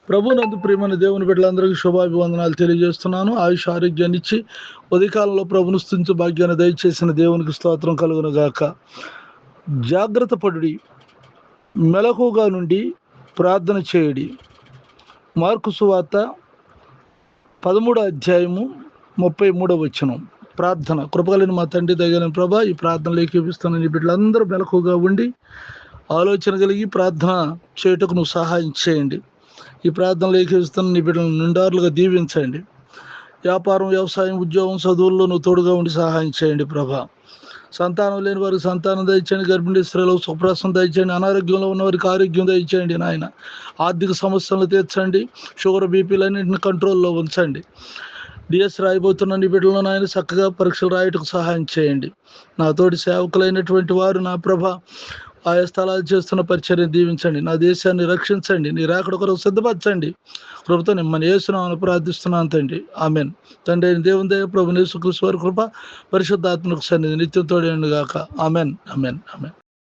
ప్రభునందు ప్రియమైన దేవుని బిడ్డలందరికీ శుభాభివందనాలు తెలియజేస్తున్నాను. ఆయుష్ ఆరోగ్యాన్ని ఇచ్చి ఉదయకాలంలో ప్రభును స్తుతించు భాగ్యాన్ని దయచేసిన దేవునికి స్తోత్రం కలుగును గాక. జాగ్రత్త పడుడి, మెలకుగా నుండి ప్రార్థన చేయుడి. మార్కు సువార్త 13 ప్రార్థన. కృపగలిగిన మా తండ్రి దయగలిగిన ప్రభా, ఈ ప్రార్థనలు ఏకీపిస్తున్న నీ బిడ్డలందరూ మెలకుగా ఉండి ఆలోచన కలిగి ప్రార్థన చేయుటకు నువ్వు సహాయం చేయండి. ఈ ప్రార్థనలు ఏకీపిస్తున్న నీ బిడ్డలను నిండారులుగా దీవించండి. వ్యాపారం, వ్యవసాయం, ఉద్యోగం, చదువుల్లో నువ్వు తోడుగా ఉండి సహాయం చేయండి ప్రభా. సంతానం లేని వారికి సంతానం దయచేయండి. గర్భిణీ స్త్రీలకు సుప్రసం దయచేయండి. అనారోగ్యంలో ఉన్న వారికి ఆరోగ్యం దయచేయండి నాయన. ఆర్థిక సమస్యలను తీర్చండి. షుగర్, బీపీలన్నింటిని కంట్రోల్లో ఉంచండి. డిఎస్ రాయబోతున్న నీ బిడ్డలను నాయన చక్కగా పరీక్షలు రాయటకు సహాయం చేయండి. నా తోటి సేవకులైనటువంటి వారు నా ప్రభ ఆయా స్థలాలు చేస్తున్న పరిచర్యను దీవించండి. నా దేశాన్ని రక్షించండి. నీ రాకడ కొరకు సిద్ధపరచండి. కృపతో నిమ్మని యేసునామమున ప్రార్థిస్తున్నాను తండ్రి, ఆమెన్. తండ్రి అయిన దేవుని దయ, ప్రభువైన యేసుక్రీస్తు వారి కృప, పరిశుద్ధాత్మకు సన్నిధి నిత్యం తోడేయును గాక. Amen, amen, amen.